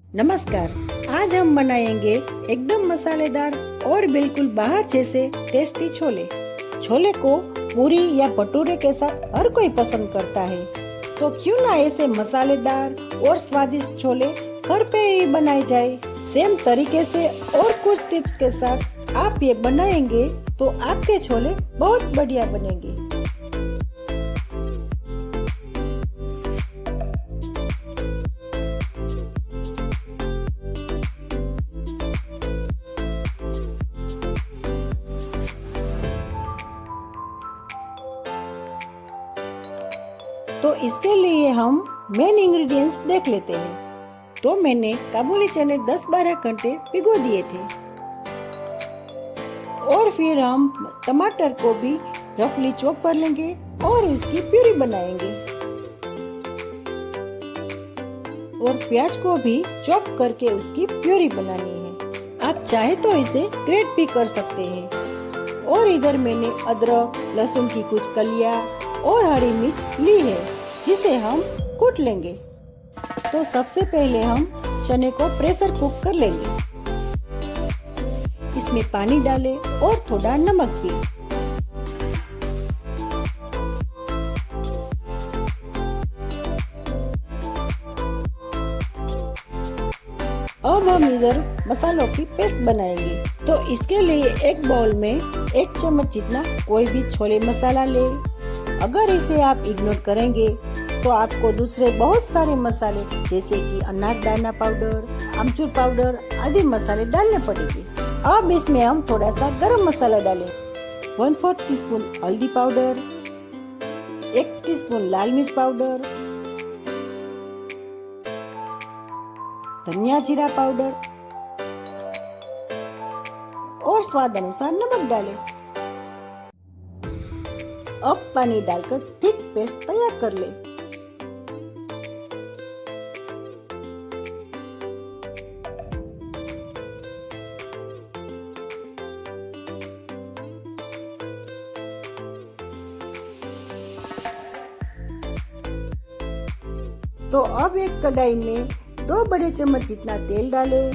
नमस्कार। आज हम बनाएंगे एकदम मसालेदार और बिल्कुल बाहर जैसे टेस्टी छोले। छोले को पूरी या भटूरे के साथ हर कोई पसंद करता है, तो क्यों ना ऐसे मसालेदार और स्वादिष्ट छोले घर पे ही बनाए जाए। सेम तरीके से और कुछ टिप्स के साथ आप ये बनाएंगे तो आपके छोले बहुत बढ़िया बनेंगे। तो इसके लिए हम मेन इंग्रेडिएंट्स देख लेते हैं। तो मैंने काबुली चने 10-12 घंटे भिगो दिए थे और फिर हम टमाटर को भी रफली चॉप कर लेंगे और इसकी प्यूरी बनाएंगे और प्याज को भी चॉप करके उसकी प्यूरी बनानी है। आप चाहे तो इसे ग्रेट भी कर सकते हैं। और इधर मैंने अदरक, लहसुन की कुछ कलियां और हरी मिर्च ली है जिसे हम कूट लेंगे। तो सबसे पहले हम चने को प्रेशर कुक कर लेंगे। इसमें पानी डालें और थोड़ा नमक भी। अब हम इधर मसालों की पेस्ट बनाएंगे। तो इसके लिए एक बाउल में 1 चम्मच जितना कोई भी छोले मसाला ले। अगर इसे आप इग्नोर करेंगे तो आपको दूसरे बहुत सारे मसाले जैसे कि अनारदाना पाउडर, आमचूर पाउडर आदि मसाले डालने पड़ेंगे। अब इसमें हम थोड़ा सा गरम मसाला डालें। 1/4 टीस्पून हल्दी पाउडर, 1 टीस्पून लाल मिर्च पाउडर, धनिया जीरा पाउडर और स्वाद अनुसार नमक डालें। अब पानी डालकर थिक पेस्ट तैयार कर ले। तो अब एक कढ़ाई में 2 बड़े चम्मच जितना तेल डालें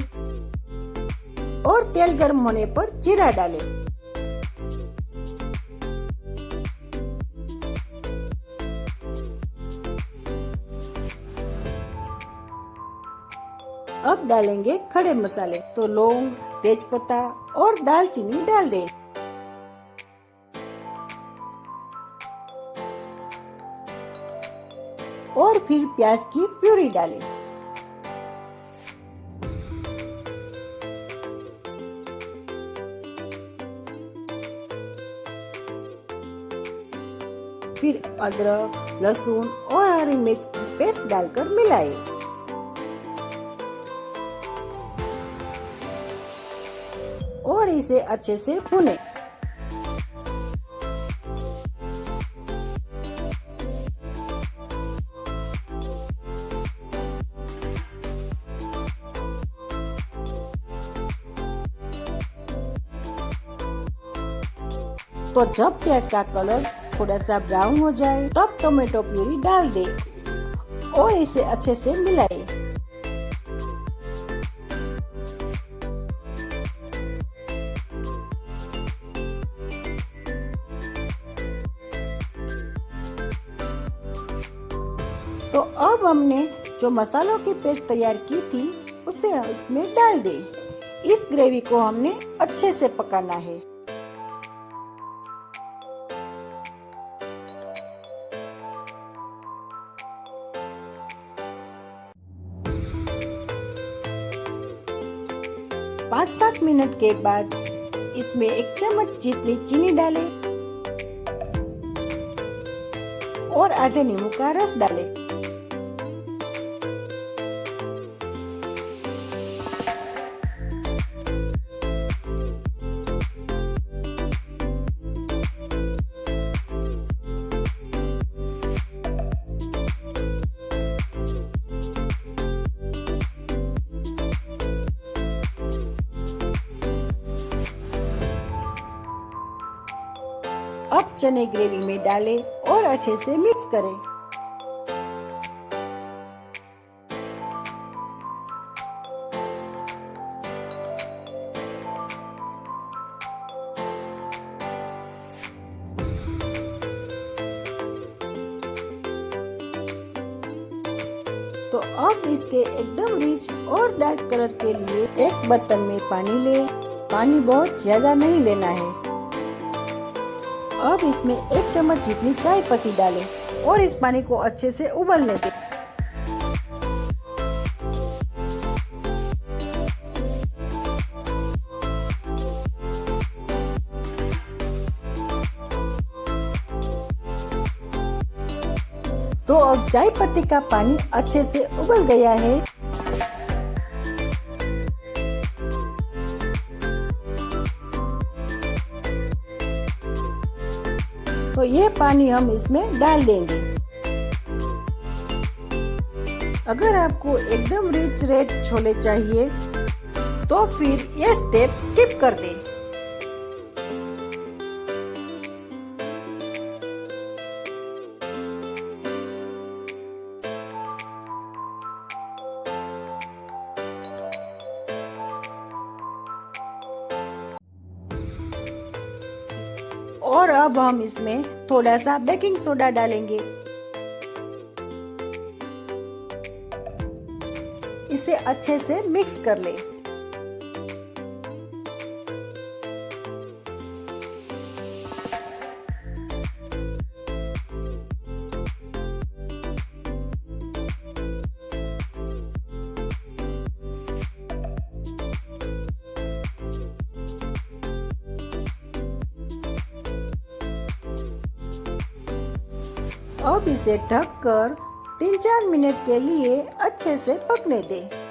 और तेल गर्म होने पर जीरा डालें। अब डालेंगे खड़े मसाले। तो लौंग, तेजपत्ता और दालचीनी डाल दें। और फिर प्याज की प्यूरी डालें। फिर अदरक, लहसुन और हरी मिर्च की पेस्ट डालकर मिलाएं। और इसे अच्छे से भूनें। तो जब प्याज का कलर थोड़ा सा ब्राउन हो जाए तब टोमेटो प्यूरी डाल दें और इसे अच्छे से मिलाएं। तो अब हमने जो मसालों की पेस्ट तैयार की थी उसे इसमें डाल दें। इस ग्रेवी को हमने अच्छे से पकाना है। पाँच 7 मिनट के बाद इसमें 1 चम्मच जितनी चीनी डालें और आधे नींबू का रस डालें। अब चने ग्रेवी में डालें और अच्छे से मिक्स करें। अब इसके एकदम रिच और डार्क कलर के लिए एक बर्तन में पानी ले। पानी बहुत ज्यादा नहीं लेना है। अब इसमें 1 चम्मच जितनी चाय पत्ती डालें और इस पानी को अच्छे से उबलने दें। तो अब चाय पत्ती का पानी अच्छे से उबल गया है। तो ये पानी हम इसमें डाल देंगे। अगर आपको एकदम रिच रेड छोले चाहिए तो फिर ये स्टेप स्किप कर दें। और अब हम इसमें थोड़ा सा बेकिंग सोडा डालेंगे। इसे अच्छे से मिक्स कर लें। अब इसे ढककर 3-4 मिनट के लिए अच्छे से पकने दें।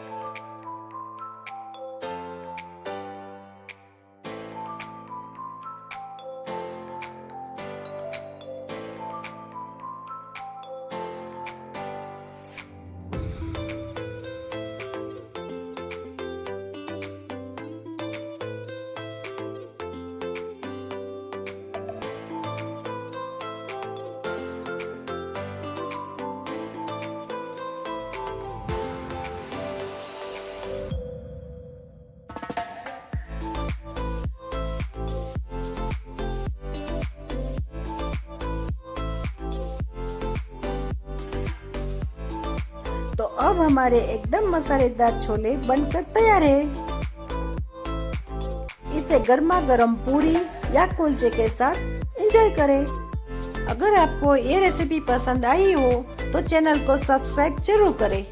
तो अब हमारे एकदम मसालेदार छोले बनकर तैयार है। इसे गर्मा गर्म पूरी या कुलचे के साथ एंजॉय करें। अगर आपको ये रेसिपी पसंद आई हो तो चैनल को सब्सक्राइब जरूर करें।